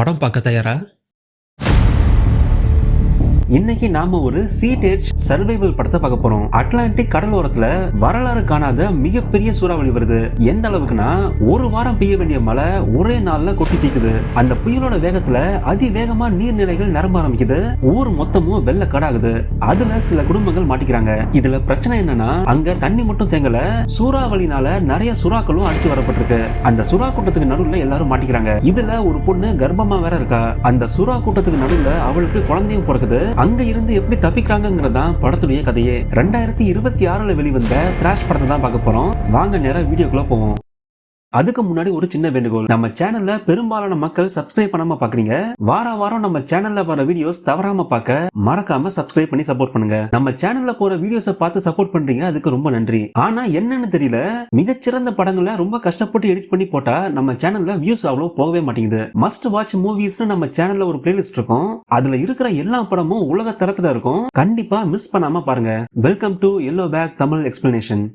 படம் பார்க்க தயாரா? இன்னைக்கு நாம ஒரு சீடேஜ் சர்வைவல் படத்தை பார்க்க போறோம். அட்லாண்டிக் கடலோரத்துல வரலாறு காணாத மிகப்பெரிய சூறாவளி வருது. எந்த அளவுக்குன்னா ஒரு வாரம் பெய்ய வேண்டிய மழை ஒரே நாள்ல கொட்டி தீக்குது. அந்த புயலோட வேகத்துல அதிவேகமா நீர்நிலைகள் நிரம்ப ஆரம்பிக்குது. ஊர் மொத்தமும் வெள்ள கடாகுது. அதுல சில குடும்பங்கள் மாட்டிக்கிறாங்க. இதுல பிரச்சனை என்னன்னா அங்க தண்ணி மட்டும் தேங்கல, சூறாவளினால நிறைய சுறாக்களும் அடிச்சு வரப்பட்டிருக்கு. அந்த சுறா கூட்டத்துக்கு நடுவுல எல்லாரும் மாட்டிக்கிறாங்க. இதுல ஒரு பொண்ணு கர்ப்பமா வேற இருக்கா. அந்த சுறா கூட்டத்துக்கு நடுவுல அவளுக்கு குழந்தையும் பிறக்குது. அங்க இருந்து எப்படி தப்பிக்கிறாங்கிறதான் படத்துடைய கதையே. 2026 வெளிவந்த திராஷ் படத்தை தான் பார்க்க போறோம். வாங்க நேரா வீடியோக்குள்ள போவோம். அதுக்கு முன்னாடி ஒரு சின்ன வேண்டுகோள். நம்ம சேனல்ல பெரும்பாலான மக்கள் சப்ஸ்கிரைப் பண்ணாம பாக்குறீங்க. வாரம் நம்ம சேனல்ல வர வீடியோஸ் தவறாம பார்க்க மறக்காம சப்ஸ்கிரைப் பண்ணி சப்போர்ட் பண்ணுங்க. நம்ம சேனல்ல போற வீடியோஸை பார்த்து சப்போர்ட் பண்றீங்க, அதுக்கு ரொம்ப நன்றி. ஆனா என்னன்னு தெரியல, மிகச்சிறந்த படங்களை ரொம்ப கஷ்டப்பட்டு எடிட் பண்ணி போட்டா நம்ம சேனல்ல வியூஸ் அவ்வளவு போகவே மாட்டேங்குது. மஸ்ட் வாட்ச் மூவிஸ்னு நம்ம சேனல்ல ஒரு பிளேலிஸ்ட் இருக்கும். அதுல இருக்கிற எல்லா படமும் உலக தரத்துல இருக்கும். கண்டிப்பா மிஸ் பண்ணாம பாருங்க. Welcome to yellow back Tamil explanation.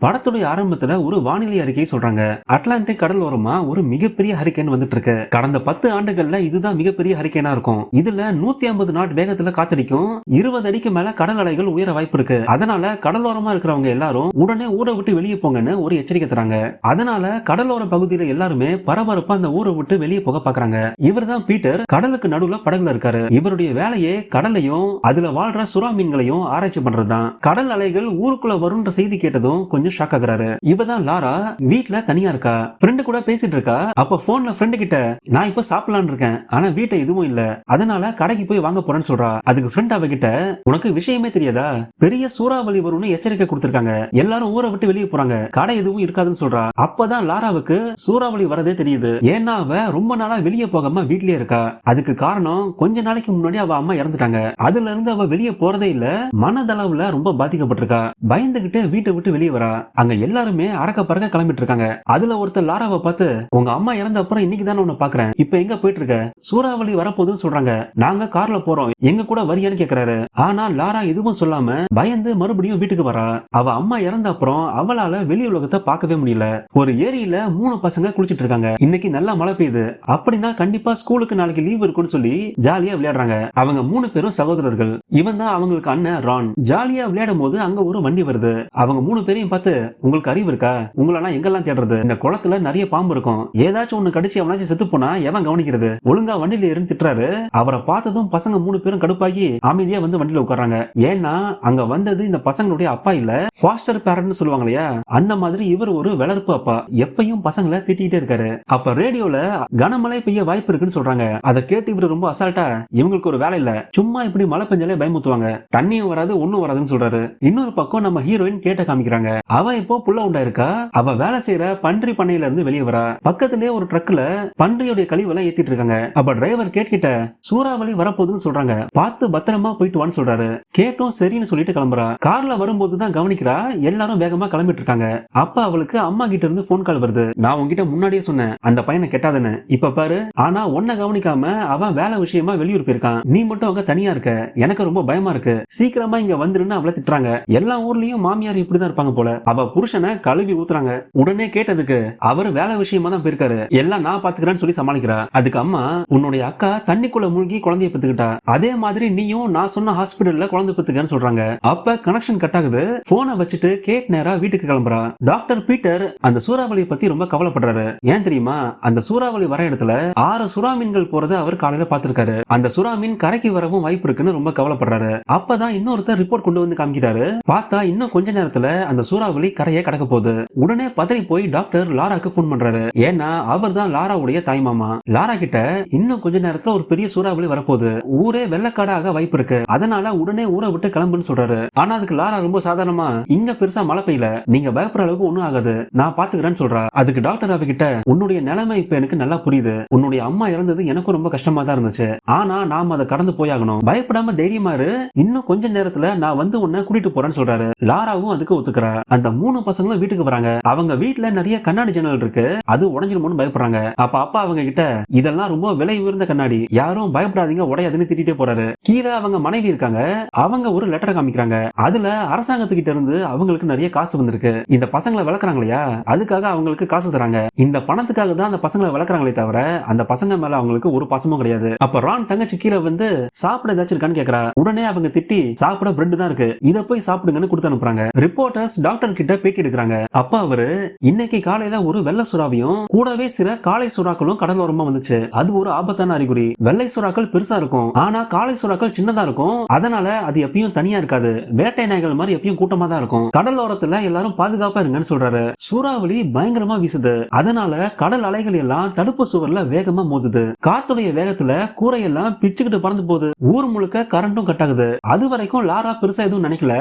படத்துடைய ஆரம்பத்துல ஒரு வானிலை அறிக்கை சொல்றாங்க. அட்லாண்டிக் கடலோரமா ஒரு மிகப்பெரிய ஹரிக்கேன் வந்துட்டு இருக்கு. கடந்த 10 ஆண்டுகள்ல இதுதான் மிகப்பெரிய ஹரிக்கேனா இருக்கும். இதுல 150 நாட் வேகத்துல காத்தடிக்கும். 20 அடிக்கு மேல கடல் அலைகள் உயர வாய்ப்பு இருக்கு. அதனால கடலோரமா இருக்கிறவங்க எல்லாரும் உடனே ஊரை விட்டு வெளியே போங்கன்னு ஒரு எச்சரிக்கை தராங்க. அதனால கடலோர பகுதியில எல்லாருமே பரபரப்பா அந்த ஊரை விட்டு வெளியே போக பாக்குறாங்க. இவர் தான் பீட்டர். கடலுக்கு நடுவுல படகுல இருக்காரு. இவருடைய வேலையே கடலையும் அதுல வாழ்ற சுறா மீன்களையும் ஆராய்ச்சி பண்றதுதான். கடல் அலைகள் ஊருக்குள்ள வரும்ன்ற செய்தி கேட்டதும் கொஞ்சம் ஷாக் ஆகுறாரு. இவதான் லாரா. வீட்ல தனியா இருக்கா. ஃப்ரெண்டு கூட பேசிட்டு இருக்கா. அப்ப போன்ல ஃப்ரெண்டு கிட்ட நான் இப்ப சாப்பிடலான்னு இருக்கேன், ஆனா வீட்டை எதுவும் இல்ல, அதனால கடைக்கு போய் வாங்க போறேன்னு சொல்றா. அதுக்கு ஃப்ரெண்ட் அவகிட்ட உனக்கு விஷயமே தெரியாதா, பெரிய சூறாவளி வரும்னு எச்சரிக்கை கொடுத்திருக்காங்க, எல்லாரும் ஊரை விட்டு வெளியே போறாங்க, கடை எதுவும் இருக்காதுன்னு சொல்றா. அப்பதான் லாராவுக்கு சூறாவளி வரதே தெரியுது. ஏன்னா அவ ரொம்ப நாளா வெளியே போகாம வீட்லயே இருக்கா. அதுக்கு காரணம் கொஞ்ச நாளைக்கு முன்னாடி அவ அம்மா இறந்துட்டாங்க. அதுல இருந்து அவ வெளியே போறதே இல்ல. மனதளவுல ரொம்ப பாதிக்கப்பட்டிருக்கா. பயந்துகிட்டு வீட்டை விட்டு வெளியே வரா. அங்க எல்லாருமே அரக்க பறக்க கிளம்பிட்டு இருக்காங்க. அதுல ஒருத்தர் லாராவை பார்த்து உங்க அம்மா இறந்த அப்புறம் இன்னைக்கு தானே உன்னை பாக்குறேன், இப்ப எங்க போயிட்டு இருக்க, சூறாவளி வரப்போகுதுன்னு சொல்றாங்க, நாங்க கார்ல போறோம், எங்க கூட வரியான்னு கேக்குறாரு. ஆனா லாரா எதுவும் சொல்லாம பயந்து மறுபடியும் வீட்டுக்கு வரா. அவ அம்மா இறந்த அப்புறம் அவளால வெளி உலகத்தை பார்க்கவே முடியல. ஒரு ஏரியில 3 பசங்க குளிச்சிட்டு இருக்காங்க. இன்னைக்கு நல்லா மழை பெய்யுது, அப்படின்னா கண்டிப்பா ஸ்கூலுக்கு நாளைக்கு லீவ் இருக்குன்னு சொல்லி ஜாலியா விளையாடுறாங்க. அவங்க 3 பேரும் சகோதரர்கள். இவன் தான் அவங்களுக்கு அண்ணன் ரான். ஜாலியா விளையாடும் போது அங்க ஒரு வண்டி வருது. அவங்க 3 பேரையும் பார்த்து உங்களுக்கு அறிவு இருக்கா, உங்களெல்லாம் எங்கெல்லாம் தேடுறது, இந்த குளத்துல நிறைய பாம்பு இருக்கும், ஏதாச்சும் ஒண்ணு கடிச்சு அவனாச்சும் செத்து போனா எவன் கவனிக்கிறது, ஒழுங்கா வண்டியில இருந்து திட்டுறாரு. அவரை பார்த்ததும் பசங்க 3 பேரும் கடுப்பாகி அமைதியா வந்து வண்டியில உட்கார்றாங்க. ஏன்னா அங்க வந்தது இந்த பசங்களுடைய அப்பா இல்ல, ஃபாஸ்டர் பேரண்ட் சொல்லுவாங்க இல்லையா, அந்த மாதிரி இவர் ஒரு வளர்ப்பு அப்பா. எப்பயும் பசங்களை திட்டிகிட்டே இருக்காரு. அப்ப ரேடியோல கனமழை பெய்ய வாய்ப்பு இருக்குன்னு சொல்றாங்க. அதை கேட்டு இவரு ரொம்ப அசால்ட்டா இவங்களுக்கு ஒரு வேலை இல்ல, சும்மா இப்படி மழை பெஞ்சாலே பயமுத்துவாங்க, தண்ணியும் வராது ஒண்ணும் வராதுன்னு சொல்றாரு. இன்னொரு பக்கம் நம்ம ஹீரோயின் கேட்ட காமிக்கிறாங்க. அவ இப்போ புள்ள உண்டா இருக்கா. அவ வேலை செய்யற பன்றி பண்ணையில இருந்து வெளியே வரா. பக்கத்திலே ஒரு ட்ரக்ல பன்றியோட கழிவெல்லாம் ஏத்திட்டு இருக்காங்க. அப்ப டிரைவர் கேட்கிட்ட சூறாவளி வரப்போகுதுன்னு சொல்றாங்க, பார்த்து பத்திரமா போயிட்டு வான்னு சொல்றாரு. கேட்டும் சரின்னு சொல்லிட்டு கிளம்புறா. கார்ல வரும்போதுதான் கவனிக்கிறா எல்லாரும் வேகமா கிளம்பிட்டு இருக்காங்க. அப்ப அவளுக்கு அம்மா கிட்ட இருந்து போன் கால் வருது. நான் உங்ககிட்ட முன்னாடியே சொன்னேன் அந்த பையனை கெட்டாதுன்னு, இப்ப பாரு. ஆனா உன்னை கவனிக்காம அவன் வேலை விஷயமா வெளியூர் போயிருக்கான், நீ மட்டும் அங்க தனியா இருக்க, எனக்கு ரொம்ப பயமா இருக்கு, சீக்கிரமா இங்க வந்துருன்னு அவளை திட்டுறாங்க. எல்லா ஊர்லயும் மாமியார் இப்படிதான் இருப்பாங்க போல. அவ புருஷனை கழுவி ஊத்துறாங்க. உடனே கேட்டதுக்கு அவர் வேலை விஷயமா தான் போயிருக்காரு, எல்லாம் நான் பாத்துக்கிறேன்னு சொல்லி சமாளிக்கிறா. அதுக்கு அம்மா உன்னுடைய அக்கா தண்ணிக்குள்ள மூழ்கி குழந்தைய பெத்துக்கிட்டா, அதே மாதிரி நீயும் நான் சொன்ன ஹாஸ்பிடல்ல குழந்தை பெத்துக்கன்னு சொல்றாங்க. அப்ப கனெக்ஷன் கட் ஆகுது. போனை வச்சுட்டு கேட் நேரா வீட்டுக்கு கிளம்புறா. டாக்டர் பீட்டர் அந்த சூறாவளியை பத்தி ரொம்ப கவலைப்படுறாரு. ஏன் தெரியுமா, அந்த சூறாவளி வர இடத்துல 6 சுறா மீன்கள் போறதை அவர் காலையில பாத்துருக்காரு. அந்த சுறா மீன் கரைக்கு வரவும் வாய்ப்பு இருக்குன்னு ரொம்ப கவலைப்படுறாரு. அப்பதான் இன்னொருத்தர் ரிப்போர்ட் கொண்டு வந்து காமிக்கிறாரு. பார்த்தா இன்னும் கொஞ்ச நேரத்துல அந்த சூறாவளி கரையை கடக்க போகுது. உடனே பதறி போய் டாக்டர் லாராக்கு போன் பண்றாரு. ஏன்னா அவர் தான் லாராவுடைய தாய் மாமா. லாரா கிட்ட இன்னும் கொஞ்ச நேரத்துல ஒரு பெரிய சூறாவளி வரப்போகுது, ஊரே வெள்ளக்காடாக வாய்ப்பு இருக்கு, அதனால உடனே ஊரை விட்டு கிளம்புன்னு சொல்றாரு. ஆனா அதுக்கு லாரா ரொம்ப சாதாரணமா இங்க பெருசா மழை பெய்யல, நீங்க பயப்படுற அளவுக்கு ஒண்ணும் ஆகாது, நான் பாத்துக்கிறேன்னு சொல்றா. அதுக்கு டாக்டர் அவகிட்ட உன்னுடைய நிலைமை இப்ப எனக்கு நல்லா புரியுது, உன்னுடைய அம்மா இறந்தது எனக்கும் ரொம்ப கஷ்டமா தான் இருந்துச்சு, ஆனா நாம அதை கடந்து போயாகணும், பயப்படாம தைரியமா இரு, இன்னும் கொஞ்ச நேரத்துல நான் வந்து உன்னை கூட்டிட்டு போறேன்னு சொல்றாரு. லாராவும் அதுக்கு ஒத்துக்கிறா. அந்த அந்த 3 பசங்களும் வீட்டுக்கு வராங்க. அவங்க வீட்டுல நிறைய கண்ணாடி ஜன்னல் இருக்கு, அது உடைஞ்சிருமோன்னு பயப்படுறாங்க. அப்ப அப்பா அவங்க கிட்ட இதெல்லாம் ரொம்ப விலை உயர்ந்த கண்ணாடி, யாரும் பயப்படாதீங்க உடையாதுன்னு திட்டிட்டே போறாரு. கீழே அவங்க மனைவி இருக்காங்க, அவங்க ஒரு லெட்டரை காமிக்கிறாங்க. அதுல அரசாங்கத்துக்கிட்ட இருந்து அவங்களுக்கு நிறைய காசு வந்திருக்கு. இந்த பசங்களை வளர்க்குறாங்க இல்லையா, அதுக்காக அவங்களுக்கு காசு தராங்க. இந்த பணத்துக்காக தான் அந்த பசங்களை வளர்க்குறாங்களே தவிர அந்த பசங்க மேல அவங்களுக்கு ஒரு பாசமும் கிடையாது. அப்ப ரான் தங்கச்சி கீழே வந்து சாப்பிட ஏதாச்சும் இருக்கான்னு கேக்குறா. உடனே அவங்க திட்டி சாப்பிட பிரெட் தான் இருக்கு, இதை போய் சாப்பிடுங்கன்னு கொடுத்து அனுப்புறாங்க. ரிப்போர்ட்டர்ஸ் டாக்டர் கிட்ட பேட்டி எடுக்கிறாங்க. அப்ப அவரு இன்னைக்கு காலையில ஒரு வெள்ளை சுறாவையும் கூடவே சில காளை சுறாக்களும் கடலோரமா வந்துச்சு. அது ஒரு ஆபத்தான அறிகுறி. வெள்ளை சுறாக்கள் பெருசா இருக்கும், ஆனா காளை சுறாக்கள் சின்னதா இருக்கும். அதனால அது எப்பயும் தனியா இருக்காது, வேட்டை நாய்கள் மாதிரி எப்பயும் கூட்டமா தான் இருக்கும். கடலோரத்துல எல்லாரும் பாதுகாப்பா இருங்கன்னு சொல்றாரு. சூறாவளி பயங்கரமா வீசுது, அதனால கடல் அலைகள் எல்லாம் தடுப்பு சுவர்ல வேகமா மோதுது. காத்துடைய வேகத்துல கூரையெல்லாம் பிச்சுக்கிட்டு பறந்து போகுது. ஊர் முழுக்க கரண்டும் கட் ஆகுது. அது வரைக்கும் லாரா பெருசா எதுவும் நினைக்கல,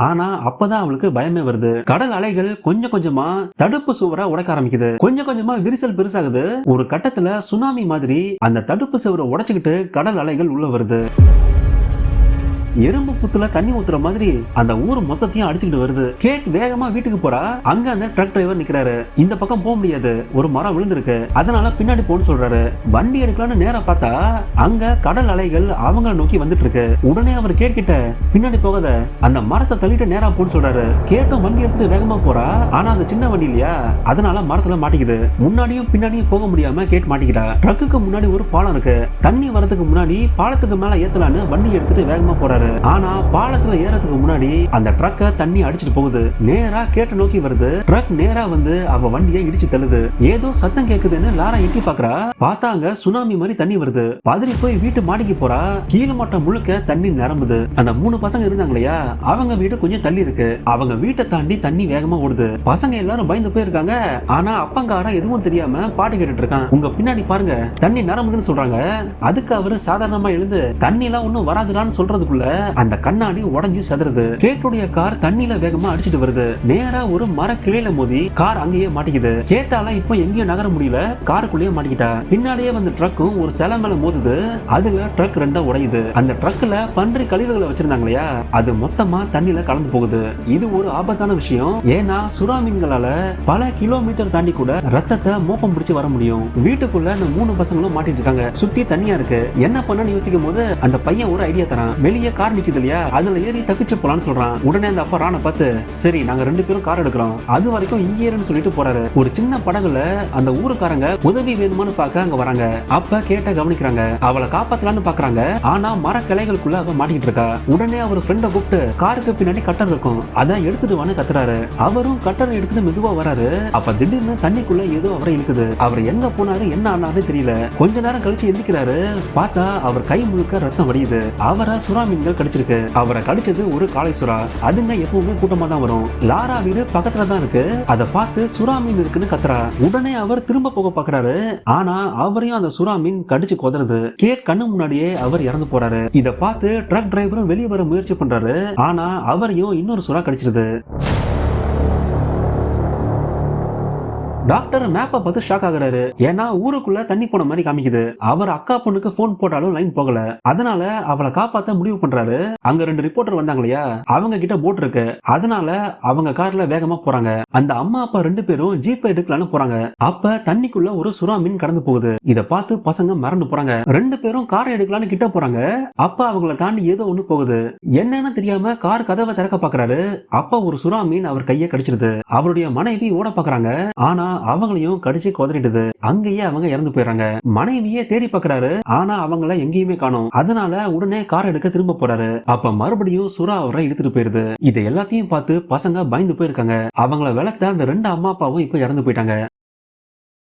ஆனா அப்பதான் அவளுக்கு பயமே வருது. கடல் அலைகள் கொஞ்சம் கொஞ்சமா தடுப்பு சுவரை உடைக்க ஆரம்பிக்குது. கொஞ்சம் கொஞ்சமா விரிசல் பெருசாகுது. ஒரு கட்டத்துல சுனாமி மாதிரி அந்த தடுப்பு சுவரை உடைச்சுக்கிட்டு கடல் அலைகள் உள்ள வருது. எறும்பு புத்துல தண்ணி ஊத்துற மாதிரி அந்த ஊர் மொத்தத்தையும் அடிச்சுக்கிட்டு வருது. கேட் வேகமா வீட்டுக்கு போறா. அங்க அந்த ட்ரக் டிரைவர் நிக்கிறாரு. இந்த பக்கம் போக முடியாது, ஒரு மரம் விழுந்திருக்கு, அதனால பின்னாடி போன்னு சொல்றாரு. வண்டி எடுக்கலாம்னு நேரா பார்த்தா அங்க கடல் அலைகள் அவங்கள நோக்கி வந்துட்டு இருக்கு. உடனே அவர் கேட்கிட்ட பின்னாடி போகாத, அந்த மரத்தை தள்ளிட்டு நேரா போன்னு சொல்றாரு. கேட்டும் வண்டி எடுத்துட்டு வேகமா போறா. ஆனா அந்த சின்ன வண்டி இல்லையா, அதனால மரத்துல மாட்டிக்குது. முன்னாடியும் பின்னாடியும் போக முடியாம கேட் மாட்டிக்கிறா. ட்ரக்குக்கு முன்னாடி ஒரு பாலம் இருக்கு. தண்ணி வரதுக்கு முன்னாடி பாலத்துக்கு மேல ஏத்தலான்னு வண்டி எடுத்துட்டு வேகமா போறாரு. ஆனா பாலத்துல ஏறதுக்கு முன்னாடி அந்த ட்ரக்க தண்ணி அடிச்சிட்டு போகுது. நேரா கேட்ட நோக்கி வருது. ட்ரக் நேரா வந்து அவ வண்டியை இடிச்சு தள்ளுது. ஏதோ சத்தம் கேக்குதுன்னு லாரா எட்டி பாக்குறா. பார்த்தாங்க சுனாமி மாதிரி தண்ணி வருது. பதறி போய் வீட்டு மாடிக்கு போறா. கீழே மட்டம் முழுக்க தண்ணி நிரம்புது. அந்த 3 பசங்க இருந்தாங்க இல்லையா, அவங்க வீடு கொஞ்சம் தள்ளி இருக்கு. அவங்க வீட்டை தாண்டி தண்ணி வேகமா ஓடுது. பசங்க எல்லாரும் பயந்து போயிருக்காங்க. ஆனா அப்பங்காரன் எதுவும் தெரியாம பாட்டு கேட்டுட்டு இருக்கான். உங்க பின்னாடி பாருங்க தண்ணி நிரம்புதுன்னு சொல்றாங்க. அதுக்கு அவரு சாதாரணமா எழுந்து தண்ணி எல்லாம் ஒண்ணும் வராதுடான்னு சொல்றதுக்குள்ள அந்த கண்ணாடி உடைஞ்சு சதுருது. கேட்டுடைய கார் தண்ணியில வேகமா அடிச்சிட்டு வருது. நேரா ஒரு மர கிளையில மோதி கார் அங்கேயே மாட்டிக்குது. கேட்டால இப்போ எங்கேயும் நகர முடியல, காருக்குள்ளேயே மாட்டிக்கிட்டா. பின்னாடியே வந்த ட்ரக்கும் ஒரு சிலை மேல மோதுது. அதுல ட்ரக் ரெண்டா உடையுது. அந்த ட்ரக்ல பன்றி கழிவுகளை வச்சிருந்தாங்க இல்லையா, அது மொத்தமா தண்ணியில கலந்து போகுது. இது ஒரு ஆபத்தான விஷயம். ஏன்னா சுறா மீன்களால பல கிலோமீட்டர் தாண்டி கூட ரத்தத்தை மோப்பம் பிடிச்சு வர முடியும். வீட்டுக்குள்ள அந்த 3 பசங்களும் மாட்டிட்டு இருக்காங்க. சுத்தி தண்ணியா இருக்கு. என்ன பண்ணு யோசிக்கும் போது அந்த பையன் ஒரு ஐடியா தரான். வெளியே கார் நிக்குது இல்லையா, அதுல ஏறி தப்பிச்சு போலான்னு சொல்றான். உடனே அந்த அப்பா ராணை பார்த்து சரி நாங்க 2 பேரும் கார் எடுக்கிறோம், அது வரைக்கும் இங்கே இருன்னு சொல்லிட்டு போறாரு. ஒரு சின்ன படகுல அந்த ஊருக்காரங்க உதவி வேணுமான்னு பார்க்க அங்க வராங்க. அப்ப கேட்ட கவனிக்கிறாங்க. அவளை காப்பாத்தலான்னு பாக்குறாங்க. ஆனா மர கிளைகளுக்குள்ள அவ மாட்டிக்கிட்டு இருக்கா. உடனே அவர் ஃப்ரெண்ட கூப்பிட்டு காருக்கு பின்னாடி கட்டர் இருக்கும், அதை எடுத்துட்டு வான்னு கத்துறாரு. அவரும் கட்டரை எடுத்துட்டு மெதுவா வராரு. அப்ப திடீர்னு தண்ணிக்குள்ள ஏதோ அவரை இழுக்குது. அவர் எங்க போனாரு என்ன ஆனாருன்னு தெரியல. கொஞ்ச நேரம் கழிச்சு எந்திக்கிறாரு. பார்த்தா அவர் கை முழுக்க ரத்தம் வடியுது. அவரை சுறா மீன்கள் கடிச்சிருக்கு. அவரை கடிச்சது ஒரு காளை சுறா. அதுங்க எப்பவுமே கூட்டமா தான் வரும். லாரா வீடு பக்கத்துல தான் இருக்கு. அதை பார்த்து சுறா மீன் இருக்குன்னு கத்துறா. உடனே அவர் திரும்ப போக பாக்குறாரு. ஆனா அவரையும் அந்த சுறா மீன் கடிச்சு கொதறது. கேட் கண்ணு முன்னாடியே அவர் இறந்து போறாரு. இத பார்த்து ட்ரக் டிரைவரும் வெளியே வர முயற்சி பண்றாரு. ஆனா அவரையும் இன்னொரு சுறா கடிச்சிருது. டாக்டர் மேப்பை பார்த்து ஷாக் ஆகுறாரு. ஏன்னா ஊருக்குள்ள தண்ணி போன மாதிரி காமிக்குது. அவர் அக்கா பொண்ணுக்கு போன் போட்டாலும் லைன் போகல. அதனால அவளை காப்பாத்த முடிவு பண்றாரு. அங்க 2 ரிப்போர்ட்டர் வந்தாங்க இல்லையா, அவங்க கிட்ட போட் இருக்கு. அதனால அவங்க கார்ல வேகமா போறாங்க. அந்த அம்மா அப்பா 2 பேரும் ஜீப் எடுக்கலான்னு போறாங்க. அப்ப தண்ணிக்குள்ள ஒரு சுறா மீன் கடந்து போகுது. இத பார்த்து பசங்க மறந்து போறாங்க. 2 பேரும் கார் எடுக்கலான்னு கிட்ட போறாங்க. அப்ப அவங்கள தாண்டி ஏதோ ஒண்ணு போகுது. என்னன்னு தெரியாம கார் கதவை திறக்க பாக்குறாரு. அப்ப ஒரு சுறா மீன் அவர் கையை கடிச்சிருது. அவருடைய மனைவி ஓட பாக்குறாங்க. ஆனா அவங்களையும் கடிச்சு கொதறிடுது. அங்கேயே அவங்க இறந்து போயிடறாங்க. மனைவியே தேடி பாக்குறாரு. ஆனா அவங்கள எங்கேயுமே காணோம். அதனால உடனே கார் எடுக்க திரும்ப போறாரு. அப்ப மறுபடியும் சுறா அவரை இழுத்துட்டு போயிருது. இதை எல்லாத்தையும் பார்த்து பசங்க பயந்து போயிருக்காங்க. அவங்கள வளர்த்த அந்த 2 அம்மா அப்பாவும் இப்ப இறந்து போயிட்டாங்க.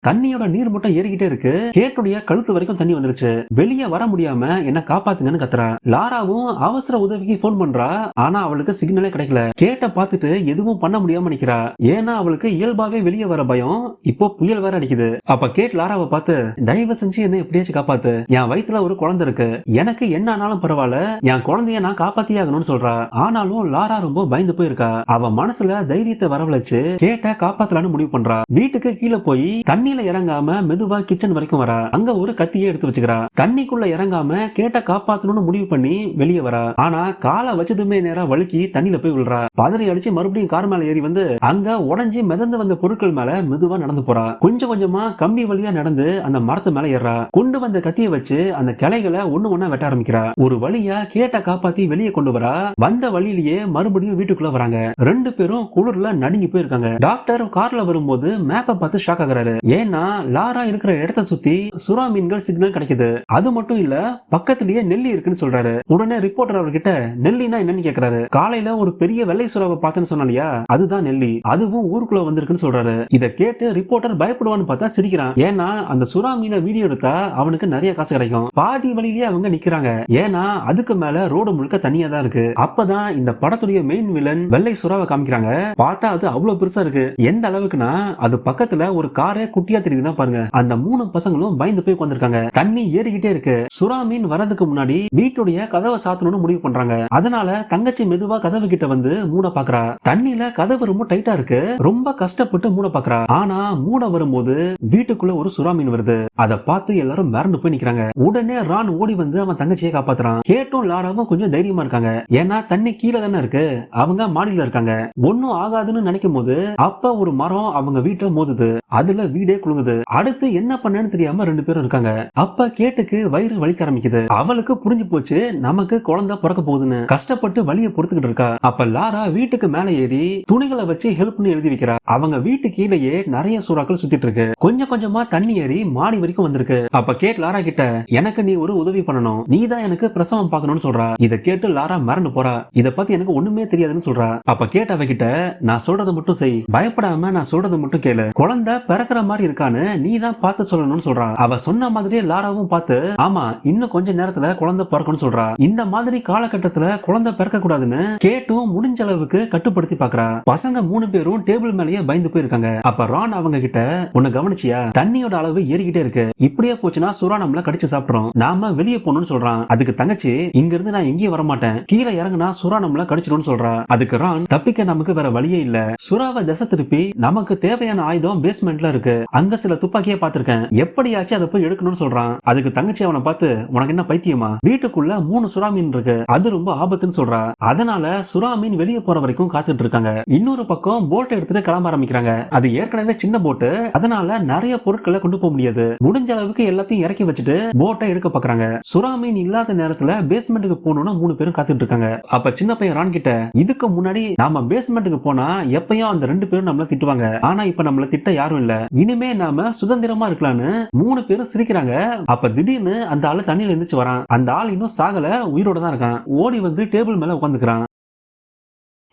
தண்ணியோட நீர் மட்டும் ஏறிக்கிட்டே இருக்கு. கேட்டுடைய கழுத்து வரைக்கும் தண்ணி வந்துருச்சு. வெளியே வர முடியாம என்ன காப்பாத்துங்கன்னு கத்துறா. லாராவும் அவசர உதவிக்கு போன் பண்றா. ஆனா அவளுக்கு சிக்னலே கிடைக்கல. கேட்ட பார்த்துட்டு எதுவும் பண்ண முடியாம நிக்கிறா. ஏன்னா அவளுக்கு இயல்பாவே வெளியே வர பயம். இப்போ புயல் வேற அடிக்குது. அப்ப கேட் லாராவை பார்த்து தயவு செஞ்சு என்ன எப்படியாச்சும் காப்பாத்து, என் வயிற்றுல ஒரு குழந்தை இருக்கு, எனக்கு என்ன ஆனாலும் பரவாயில்ல, என் குழந்தைய நான் காப்பாத்தியே ஆகணும்னு சொல்றா. ஆனாலும் லாரா ரொம்ப பயந்து போயிருக்கா. அவ மனசுல தைரியத்தை வரவழைச்சு கேட்ட காப்பாத்தலான்னு முடிவு பண்றா. வீட்டுக்கு கீழே போய் தண்ணி தண்ணியில இறங்காம மெதுவா கிச்சன் வரைக்கும் வரா. அங்க ஒரு கத்தியே எடுத்து வச்சுக்கிறா. தண்ணிக்குள்ள இறங்காம கேட்ட காப்பாத்தணும்னு முடிவு பண்ணி வெளியே வரா. ஆனா காலை வச்சதுமே நேரா வழுக்கி தண்ணியில போய் விழுறா. பதறி அடிச்சு மறுபடியும் கார் மேல ஏறி வந்து அங்க உடஞ்சி மிதந்து வந்த பொருட்கள் மேல மெதுவா நடந்து போறா. கொஞ்சம் கொஞ்சமா கம்பி வழியா நடந்து அந்த மரத்து மேல ஏறா. கொண்டு வந்த கத்தியை வச்சு அந்த கிளைகளை ஒண்ணு ஒண்ணா வெட்ட ஆரம்பிக்கிறா. ஒரு வழியா கேட்ட காப்பாத்தி வெளியே கொண்டு வரா. வந்த வழியிலேயே மறுபடியும் வீட்டுக்குள்ள வராங்க. ரெண்டு பேரும் குளிர்ல நடுங்கி போயிருக்காங்க. டாக்டர் கார்ல வரும்போது மேப்பை பார்த்து ஷாக் ஆகுறாரு. ஏன்னா லாரா இருக்கிற இடத்தை சுத்தி சுறா மீன்கள் சிக்னல் கிடைக்குது. அது மட்டும் இல்ல பக்கத்திலேயே நெல்லி இருக்குன்னு சொல்றாரு. உடனே ரிப்போர்ட்டர் அவர்கிட்ட நெல்லினா என்னன்னு கேக்குறாரு. காலையில ஒரு பெரிய வெள்ளை சுறாவை பார்த்தேன்னு சொன்னாலியா, அதுதான் நெல்லி. அதுவும் ஊருக்குள்ள வந்திருக்குன்னு சொல்றாரு. இத கேட்டு ரிப்போர்ட்டர் பயப்படுவான்னு பார்த்தா சிரிக்கிறான். ஏன்னா அந்த சுறா மீனை வீடியோ எடுத்தா அவனுக்கு நிறைய காசு கிடைக்கும். பாதி வழியிலேயே அவங்க நிக்கிறாங்க. ஏன்னா அதுக்கு மேல ரோடு முழுக்க தனியா தான் இருக்கு. அப்பதான் இந்த படத்துடைய மெயின் வில்லன் வெள்ளை சுறாவை காமிக்கிறாங்க. பார்த்தா அது அவ்வளவு பெருசா இருக்கு. எந்த அளவுக்குன்னா அது பக்கத்துல ஒரு காரே குட்டியா தெரியுதுன்னா பாருங்க. அந்த மூணு பசங்களும் பயந்து போய் உட்கார்ந்திருக்காங்க. தண்ணி ஏறிக்கிட்டே இருக்கு. சுறா மீன் வரதுக்கு முன்னாடி வீட்டுடைய கதவை சாத்தணும்னு முடிவு பண்றாங்க. அதனால தங்கச்சி மெதுவா கதவு கிட்ட வந்து மூட பாக்குறா. தண்ணியில கதவு ரொம்ப டைட்டா இருக்கு. ரொம்ப கஷ்டப்பட்டு மூட பாக்குறா. ஆனா மூட வரும்போது வீட்டுக்குள்ள ஒரு சுறா மீன் வருது. அதை பார்த்து எல்லாரும் மிரண்டு போய் நிக்கிறாங்க. உடனே ரான் ஓடி வந்து அவன் தங்கச்சியை காப்பாத்துறான். கேட்டும் லாராவும் கொஞ்சம் தைரியமா இருக்காங்க. ஏன்னா தண்ணி கீழே தானே இருக்கு. அவங்க மாடியில இருக்காங்க. ஒன்னும் ஆகாதுன்னு நினைக்கும் போது அப்ப ஒரு மரம் அவங்க வீட்டை மோதுது. அதுல வீடே குலுங்குது. அடுத்து என்ன பண்ணேன்னு தெரியாம ரெண்டு பேரும் இருக்காங்க. அப்ப கேட்டுக்கு வயிறு வலிக்க ஆரம்பிக்குது. அவளுக்கு புரிஞ்சு போச்சு நமக்கு குழந்தை பிறக்க போகுதுன்னு. கஷ்டப்பட்டு வலியை பொறுத்துக்கிட்டு இருக்கா. அப்ப லாரா வீட்டுக்கு மேல ஏறி துணிகளை வச்சு ஹெல்ப்னு எழுதி வைக்கிறா. அவங்க வீட்டு கீழேயே நிறைய சூறாக்கள் சுத்திட்டு இருக்கு. கொஞ்சம் கொஞ்சமா தண்ணி ஏறி மாடி வரைக்கும் வந்திருக்கு. அப்ப கேட் லாரா கிட்ட எனக்கு நீ ஒரு உதவி பண்ணணும். நீ தான் எனக்கு பிரசவம் பார்க்கணும்னு சொல்றா. இத கேட்டு லாரா மறந்து போறா. இத பத்தி எனக்கு ஒண்ணுமே தெரியாதுன்னு சொல்றா. அப்ப கேட் அவகிட்ட நான் சொல்றதை மட்டும் செய். பயப்படாம நான் சொல்றதை மட்டும் கேளு. குழந்தை பிறக்கிற மாதிரி இருக்கான்னு நீ தான் பார்த்து சொல்லணும்னு சொல்றா. அவ சொன்ன மாதிரியே லாராவும் பார்த்து ஆமா இன்னும் கொஞ்ச நேரத்துல குழந்தை பிறக்கணும்னு சொல்றா. இந்த மாதிரி காலகட்டத்துல குழந்தை பிறக்க கூடாதுன்னு கேட்டும் முடிஞ்ச அளவுக்கு கட்டுப்படுத்தி பாக்குறா. பசங்க மூணு பேரும் டேபிள் மேலேயே பயந்து போயிருக்காங்க. அப்ப ரான் அவங்க கிட்ட உன்னை கவனிச்சியா, தண்ணியோட அளவு ஏறிக்கிட்டே இருக்கு. இப்படியே போச்சுன்னா சுறா நம்மள கடிச்சு சாப்பிடுறோம். நாம வெளியே போகணும்னு சொல்றான். அதுக்கு தங்கச்சி இங்க இருந்து நான் எங்கேயும் வர மாட்டேன். கீழே இறங்குனா சுறா நம்மள கடிச்சிடும் சொல்றா. அதுக்கு ரான் தப்பிக்க நமக்கு வேற வழியே இல்ல. சுறாவை திசை திருப்பி நமக்கு தேவையான ஆயுதம் பேஸ்மெண்ட்ல இருக்கு. அங்க சில துப்பாக்கியே பாத்திருக்கேன். எப்படியாச்சும் அதை போய் எடுக்கணும்னு சொல்றான். அதுக்கு தங்கச்சி அவனை பார்த்து உனக்கு என்ன பைத்தியமா, வீட்டுக்குள்ள 3 சுறா மீன் இருக்கு. அது ரொம்ப ஆபத்துன்னு சொல்றா. அதனால சுறா மீன் வெளியே போற வரைக்கும் காத்துட்டு இருக்காங்க. இன்னொரு பக்கம் போட் எடுத்துட்டு கிளம்ப ஆரம்பிக்கிறாங்க. அது ஏற்கனவே சின்ன போட்டு, அதனால நிறைய பொருட்களை கொண்டு போக முடியாது. முடிஞ்ச அளவுக்கு எல்லாத்தையும் இறக்கி வச்சுட்டு போட்டை எடுக்க பாக்குறாங்க. சுறா மீன் இல்லாத நேரத்துல பேஸ்மெண்ட்டுக்கு போகணும்னு 3 பேரும் காத்துட்டு இருக்காங்க. அப்ப சின்ன பையன் ரான் கிட்ட இதுக்கு முன்னாடி நாம பேஸ்மெண்ட்டுக்கு போனா எப்பயும் அந்த 2 பேரும் நம்மள திட்டுவாங்க. ஆனா இப்ப நம்மள திட்ட யாரும் இல்ல. இனிமே நாம சுதந்திரமா இருக்கலாம்னு 3 பேரும் சிரிக்கிறாங்க. அப்ப திடீர்னு அந்த ஆளு தண்ணியில இருந்துச்சு வரான். அந்த ஆள் இன்னும் சாகல, உயிரோட தான் இருக்கான். ஓடி வந்து டேபிள் மேல உட்காந்துக்கிறான்.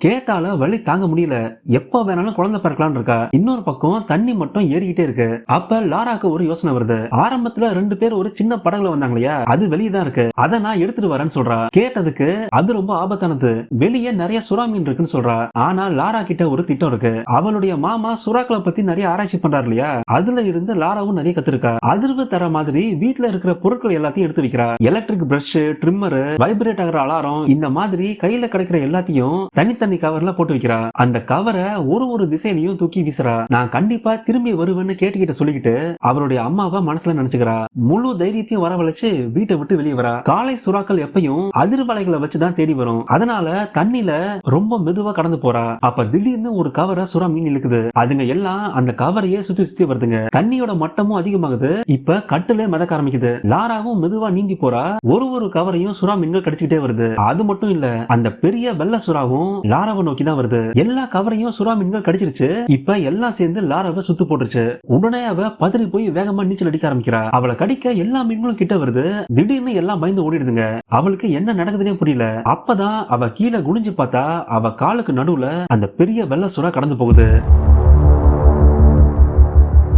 கேட்டால வலி தாங்க முடியல. எப்ப வேணாலும் குழந்தை பிறக்கலாம் இருக்கா. இன்னொரு பக்கம் தண்ணி மட்டும் ஏறிக்கிட்டே இருக்கு. அப்ப லாராக்கு ஒரு யோசனை வருது. ஆரம்பத்துல 2 பேர் ஒரு சின்ன படகுல வந்தாங்க இல்லையா, அது வெளியே தான் இருக்கு. அதை நான் எடுத்துட்டு வரேன்னு சொல்றா. கேட்டதுக்கு அது ரொம்ப ஆபத்தானது, வெளியே நிறைய சுறா மீன் இருக்குன்னு சொல்றா. ஆனா லாரா கிட்ட ஒரு திட்டம் இருக்கு. அவளுடைய மாமா சுறாக்களை பத்தி நிறைய ஆராய்ச்சி பண்றாரு இல்லையா, அதுல இருந்து லாராவும் நிறைய கத்துருக்கா. அதிர்வு தர மாதிரி வீட்டுல இருக்கிற பொருட்கள் எல்லாத்தையும் எடுத்து வைக்கிறா. எலக்ட்ரிக் பிரஷ், ட்ரிம்மர், வைப்ரேட் ஆகிற அலாரம், இந்த மாதிரி கையில கிடைக்கிற எல்லாத்தையும் தனித்தனி கவர்ல போட்டு வைக்கிறா. அந்த கவரை ஒரு திசையிலையும் தூக்கி வீசுறா. நான் கண்டிப்பா திரும்பி வருவேன்னு கேட்டுக்கிட்ட சொல்லிக்கிட்டு அவருடைய அம்மாவை மனசுல நினைச்சுக்கிறா. முழு தைரியத்தையும் வரவழைச்சு வீட்டை விட்டு வெளியே வரா. காலை சுறாக்கள் எப்பயும் அதிர்வலைகளை வச்சுதான் தேடி வரும். அதனால தண்ணில ரொம்ப மெதுவா கடந்து போறா. அப்ப திடீர்னு ஒரு கவரை சுறா மீன் இழுக்குது. அதுங்க எல்லாம் அந்த கவரையே சுத்தி சுத்தி வருதுங்க. தண்ணியோட மட்டமும் அதிகமாகுது. இப்ப கட்டுல மிதக்க ஆரம்பிக்குது. லாராவும் மெதுவா நீந்தி போறா. ஒரு கவரையும் சுறா மீன்கள் கடிச்சுக்கிட்டே வருது. அது மட்டும் இல்ல, அந்த பெரிய வெள்ளை சுறாவும் லாராவை நோக்கி தான் வருது. எல்லா கவரையும் சுறா மீன்கள் கடிச்சிருச்சு. இப்ப எல்லாம் சேர்ந்து லாராவை சுத்து போட்டுருச்சு. உடனே அவ பதறி போய் வேகமா நீச்சல் அடிக்க ஆரம்பிக்கிறா. அவளை கடிக்க எல்லா மீன்களும் கிட்ட வருது. திடீர்னு எல்லாம் பயந்து ஓடிடுதுங்க. அவளுக்கு என்ன நடக்குதுன்னே புரியல. அப்பதான் அவ கீழே குனிஞ்சு பார்த்தா அவ காலுக்கு நடுவுல அந்த பெரிய வெள்ளை சுறா கடந்து போகுது.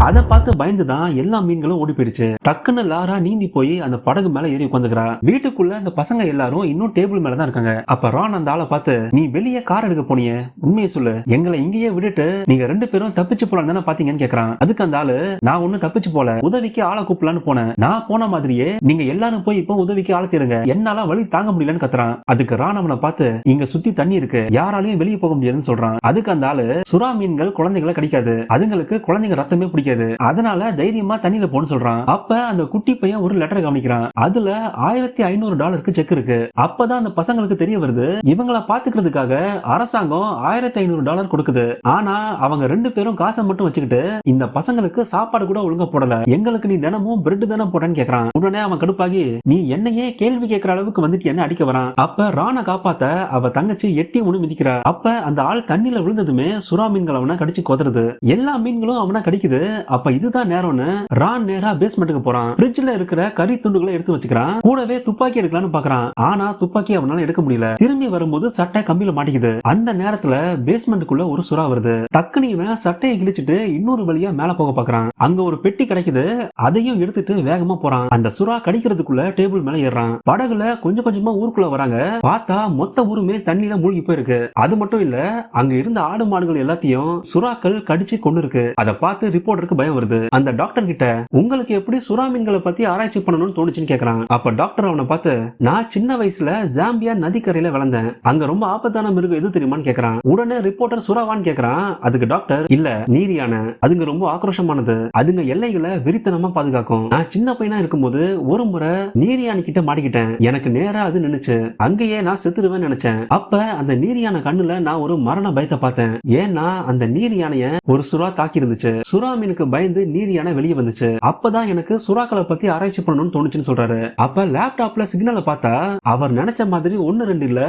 அதை பார்த்து பயந்துதான் எல்லா மீன்களும் ஓடி போயிடுச்சு. டக்குன்னு லாரா நீந்தி போய் அந்த படகு மேல ஏறி உட்காந்துக்கிறா. வீட்டுக்குள்ள அந்த பசங்க எல்லாரும் இன்னும் டேபிள் மேலதான் இருக்காங்க. அப்ப ரான் அந்த ஆளை பார்த்து நீ வெளியே கார் எடுக்க போனியே, உண்மையை சொல்லு. எங்களை இங்கேயே விட்டுட்டு நீங்க 2 பேரும் தப்பிச்சு போலாம் தானே பாத்தீங்கன்னு கேக்குறான். அதுக்கு அந்த ஆளு நான் ஒண்ணு தப்பிச்சு போல, உதவிக்கு ஆளை கூப்பிடலான்னு போனேன். நான் போன மாதிரியே நீங்க எல்லாரும் போய் இப்போ உதவிக்கு ஆளை தேடுங்க, என்னால வழி தாங்க முடியலன்னு கத்துறான். அதுக்கு ரான் அவனை பார்த்து இங்க சுத்தி தண்ணி இருக்கு, யாராலையும் வெளியே போக முடியாதுன்னு சொல்றான். அதுக்கு அந்த ஆளு சுறா மீன்கள் குழந்தைகளை கடிக்காது, அதுங்களுக்கு குழந்தைங்க ரத்தமே பிடிக்காது. பிடிக்காது. அதனால தைரியமா தண்ணியில போன்னு சொல்றான். அப்ப அந்த குட்டி பையன் ஒரு லெட்டர் கவனிக்கிறான். அதுல $1500 செக் இருக்கு. அப்பதான் அந்த பசங்களுக்கு தெரிய வருது, இவங்களை பாத்துக்கிறதுக்காக அரசாங்கம் $1500 கொடுக்குது. ஆனா அவங்க 2 பேரும் காசை மட்டும் வச்சுக்கிட்டு இந்த பசங்களுக்கு சாப்பாடு கூட ஒழுங்கா போடல. எங்களுக்கு நீ தினமும் பிரெட் தானே போடன்னு கேக்குறான். உடனே அவன் கடுப்பாகி, நீ என்னையே கேள்வி கேட்கிற அளவுக்கு வந்துட்டு என்ன அடிக்க வரான். அப்ப ராணை காப்பாத்த அவ தங்கச்சி எட்டி ஒண்ணு மிதிக்கிறா. அப்ப அந்த ஆள் தண்ணியில விழுந்ததுமே சுறா மீன்கள் அவனை கடிச்சு கொதறது. எல்லா மீன்களும் அவனை கடிக்குது. அப்ப இதுதான் நேரம்னு ரான் நேரா பேஸ்மெண்ட்டுக்கு போறான். ஃப்ரிட்ஜ்ல இருக்கிற கறி துண்டுகளை எடுத்து வச்சுக்கிறான். கூடவே துப்பாக்கி எடுக்கலாம்னு பாக்குறான். ஆனா துப்பாக்கி அவனால எடுக்க முடியல. திரும்பி வரும்போது சட்டை கம்பியில மாட்டிக்குது. அந்த நேரத்துல பேஸ்மெண்ட்டுக்குள்ள ஒரு சுறா வருது. டக்குனு இவன் சட்டையை கிழிச்சிட்டு இன்னொரு வழியா மேல போக பாக்குறான். அங்க ஒரு பெட்டி கிடைக்குது. அதையும் எடுத்துட்டு வேகமா போறான். அந்த சுறா கடிக்கிறதுக்குள்ள டேபிள் மேல ஏறான். படகுல கொஞ்சம் கொஞ்சமா ஊருக்குள்ள வராங்க. பார்த்தா மொத்த ஊருமே தண்ணியில மூழ்கி போயிருக்கு. அது மட்டும் இல்ல, அங்க இருந்த ஆடு மாடுகள் எல்லாத்தையும் சுறாக்கள் கடிச்சு கொண்டு இருக்கு. அதை பார்த்து ரிப்போர்ட்டருக்கு பயம் வருது. அந்த டாக்டர் கிட்ட, உங்களுக்கு எப்படி சுறா மீன்களை பத்தி ஆராய்ச்சி பண்ணணும்னு தோணுச்சுன்னு கேக்குறான். அப்ப டாக்டர் அவனை பார்த்து, நான் சின்ன வயசுல ஜாம்பியா நதிக்கரையில வளர்ந்தேன். அங்க ரொம்ப ஆபத்தான மிருகம் எது தெரியுமான்னு கேக்குறான். உடனே ரிப்போர்ட்டர் சுறாவான்னு கேக்குறான். அதுக்கு டாக்டர், இல்ல நீர் யானை. அதுங்க ரொம்ப ஆக்ரோஷமானது. அதுங்க எல்லைகளை விரித்தனமா பாதுகாக்கும். நான் சின்ன பையனா இருக்கும்போது ஒரு முறை நீர் யானை கிட்ட மாட்டிக்கிட்டேன். எனக்கு நேரா அது நின்னுச்சு. அங்கேயே நான் செத்துருவேன்னு நினைச்சேன். அப்ப அந்த நீர் யானை கண்ணுல நான் ஒரு மரண பயத்தை பார்த்தேன். ஏன்னா அந்த நீர் யானைய ஒரு சுறா தாக்கி இருந்துச்சு. சுறா மீனுக்கு பயந்து நீர் யானை வெளியே வந்துச்சு. அப்பதான் எனக்கு சுறாக்களை பத்தி ஆராய்ச்சி பண்ணணும்னு தோணுச்சுன்னு சொல்றாரு. அப்ப லேப்டாப்ல சிக்னலை பார்த்தா அவர் நினைச்ச மாதிரி 1-2 இல்ல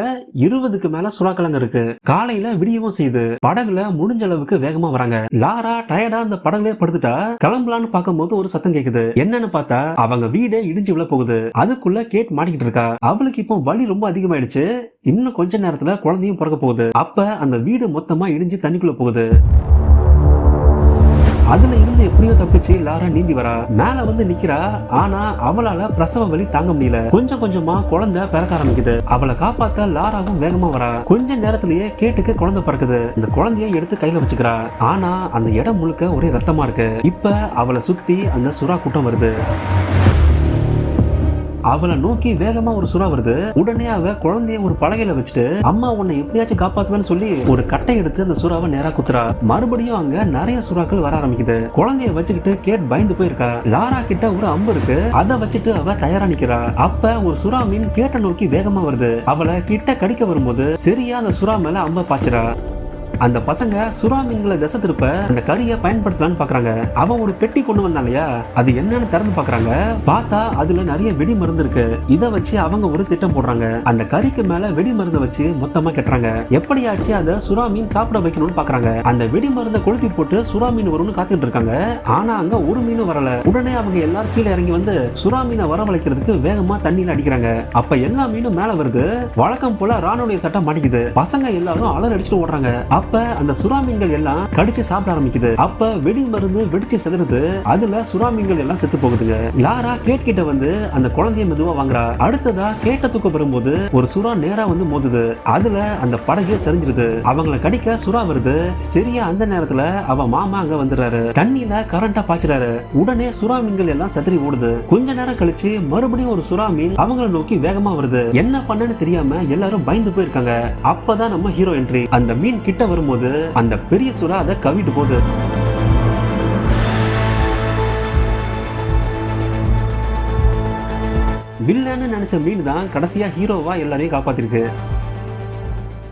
20க்கு மேல சுறாக்கள் இருக்கு. காலையில விடியவும் செய்யுது. படகுல முடிஞ்ச அளவுக்கு வேகமா வராங்க. லாரா டயர்டா அந்த படகுல படுத்துட்டா. கிளம்பலான்னு பார்க்கும்போது ஒரு சத்தம் கேக்குது. என்னன்னு பார்த்தா அவங்க வீடே இடிஞ்சு விழ போகுது. அதுக்குள்ள கேட் மாட்டிக்கிட்டு இருக்கா. அவளுக்கு இப்போ வலி ரொம்ப அதிகமாயிடுச்சு. இன்னும் கொஞ்ச நேரத்துல குழந்தையும் பிறக்க போகுது. அப்ப அந்த வீடு மொத்தமா இடிஞ்சு தண்ணிக்குள்ள போகுது. அதுல இருந்து எப்படியோ தப்பிச்சு லாரா நீந்தி வரா. மேல வந்து நிக்கிறா. ஆனா அவளால பிரசவ வலி தாங்க முடியல. கொஞ்சம் கொஞ்சமா குழந்தை பிறக்க ஆரம்பிக்குது. அவளை காப்பாத்த லாராவும் வேகமா வரா. கொஞ்ச நேரத்திலேயே கேட்டுக்கு குழந்தை பிறக்குது. இந்த குழந்தைய எடுத்து கையில வச்சுக்கிறா. ஆனா அந்த இடம் முழுக்க ஒரே ரத்தமா இருக்கு. இப்ப அவளை சுத்தி அந்த சுறா கூட்டம் வருது. அவளை நோக்கி வேகமா ஒரு சுறா வருது. உடனே அவ குழந்தைய ஒரு பலகையில வச்சுட்டு, அம்மா உன்னை எப்படியாச்சும் காப்பாத்துவேன்னு சொல்லி ஒரு கட்டை எடுத்து அந்த சுறாவை நேரா குத்துறா. மறுபடியும் அங்க நிறைய சுறாக்கள் வர ஆரம்பிக்குது. குழந்தைய வச்சுக்கிட்டு கேட் பயந்து போயிருக்கா. லாரா கிட்ட ஒரு அம்பு இருக்கு. அதை வச்சுட்டு அவ தயாரா நிக்கிறா. அப்ப ஒரு சுறா மீன் கேட்டை நோக்கி வேகமா வருது. அவளை கிட்ட கடிக்க வரும்போது சரியா அந்த சுறா மேல அம்ப பாய்ச்சறா. அந்த பசங்க சுறா மீன்களை திசை திருப்ப அந்த கறியை பயன்படுத்தலான்னு பாக்குறாங்க. அவன் ஒரு பெட்டி கொண்டு வந்தான் இல்லையா, அது என்னன்னு திறந்து பாக்குறாங்க. பார்த்தா அதுல நிறைய வெடி மருந்து இருக்கு. இத வச்சு அவங்க ஒரு திட்டம் போடுறாங்க. அந்த கறிக்கு மேல வெடி மருந்தை வச்சு மொத்தமா கட்டுறாங்க. எப்படியாச்சு அதை சுறா மீன் சாப்பிட வைக்கணும்னு பாக்குறாங்க. அந்த வெடி மருந்தை கொளுத்தி போட்டு சுறா மீன் வரும்னு காத்துட்டு இருக்காங்க. ஆனா அங்க ஒரு மீனும் வரல. உடனே அவங்க எல்லாரும் கீழே இறங்கி வந்து சுறா மீனை வரவழைக்கிறதுக்கு வேகமா தண்ணியில அடிக்கிறாங்க. அப்ப எல்லா மீனும் மேல வருது. வழக்கம் போல ராணுடைய சட்டம் மாட்டிக்குது. பசங்க எல்லாரும் அலர் அடிச்சுட்டு ஓடுறாங்க. அப்ப அந்த சுறா மீன்கள் எல்லாம் கடிச்சு சாப்பிட ஆரம்பிக்குது. அப்ப வெடி மருந்து வெடிச்சு செதறுது. அதுல சுறா மீன்கள் எல்லாம் செத்து போகுதுங்க. லாரா கேட் கிட்ட வந்து அந்த குழந்தைய மெதுவா வாங்குறா. அடுத்ததா கேட்ட தூக்க வரும்போது ஒரு சுறா நேரா வந்து மோதுது. அதுல அந்த படகே சரிஞ்சிருது. அவங்கள கடிக்க சுறா வருது. சரியா அந்த நேரத்துல அவ மாமா அங்க வந்துடுறாரு. தண்ணியில கரண்டா பாய்ச்சறாரு. உடனே சுறா மீன்கள் எல்லாம் செதறி ஓடுது. கொஞ்ச நேரம் கழிச்சு மறுபடியும் ஒரு சுறா மீன் அவங்கள நோக்கி வேகமா வருது. என்ன பண்ணன்னு தெரியாம எல்லாரும் பயந்து போயிருக்காங்க. அப்பதான் நம்ம ஹீரோ என்ட்ரி. அந்த மீன் கிட்ட வரும்போது அந்த பெரிய சுறா அதை கவிட்டு போகுது. வில்லன்னு நினைச்ச மீன் தான் கடைசியா ஹீரோவா எல்லாரையும் காப்பாத்திருக்கு.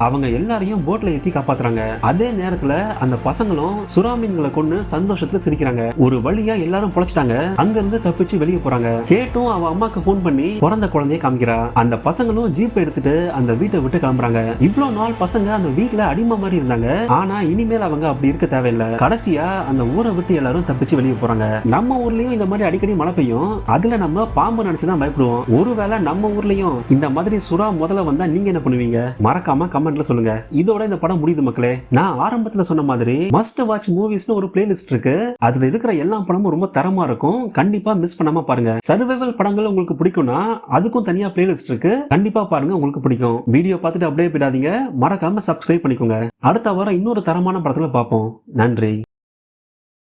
அவங்க எல்லாரையும் போட்ல ஏத்தி காப்பாத்துறாங்க. அதே நேரத்துல அந்த பசங்களும் சுறா மீன்களை கொண்டு சந்தோஷத்துல சிரிக்கிறாங்க. ஒரு வழியா எல்லாரும் பொழைச்சிட்டாங்க. அங்க இருந்து தப்பிச்சு வெளியே போறாங்க. கேட்டும் அவ அம்மாக்கு போன் பண்ணி பிறந்த குழந்தைய காமிக்கிறா. அந்த பசங்களும் ஜீப் எடுத்துட்டு அந்த வீட்டை விட்டு கிளம்புறாங்க. இவ்வளவு நாள் பசங்க அந்த வீட்டுல அடிமை மாதிரி இருந்தாங்க. ஆனா இனிமேல் அவங்க அப்படி இருக்க தேவையில்லை. கடைசியா அந்த ஊரை விட்டு எல்லாரும் தப்பிச்சு வெளியே போறாங்க. நம்ம ஊர்லயும் இந்த மாதிரி அடிக்கடி மழை பெய்யும். அதுல நம்ம பாம்பு நினைச்சுதான் பயப்படுவோம். ஒருவேளை நம்ம ஊர்லயும் இந்த மாதிரி சுறா முதல்ல வந்தா நீங்க என்ன பண்ணுவீங்க? மறக்காம சொல்லுங்க. இதோட இந்த படம் முடியுது மக்களே. நான் ஆரம்பத்துல சொன்ன மாதிரி மஸ்ட் வாட்ச் மூவிஸ்னு ஒரு பிளேலிஸ்ட் இருக்கு. அதுல இருக்கிற எல்லா படமும் ரொம்ப தரமா இருக்கும். கண்டிப்பா மிஸ் பண்ணாம பாருங்க. சர்வைவல் படங்கள் உங்களுக்கு பிடிக்கும்னா அதுக்கும் தனியா பிளேலிஸ்ட் இருக்கு. கண்டிப்பா பாருங்க, உங்களுக்கு பிடிக்கும். வீடியோ பார்த்துட்டு அப்படியே போயிடாதீங்க. மறக்காம சப்ஸ்கிரைப் பண்ணிக்கோங்க. அடுத்த வாரம் இன்னொரு தரமான படத்துல பார்ப்போம். நன்றி.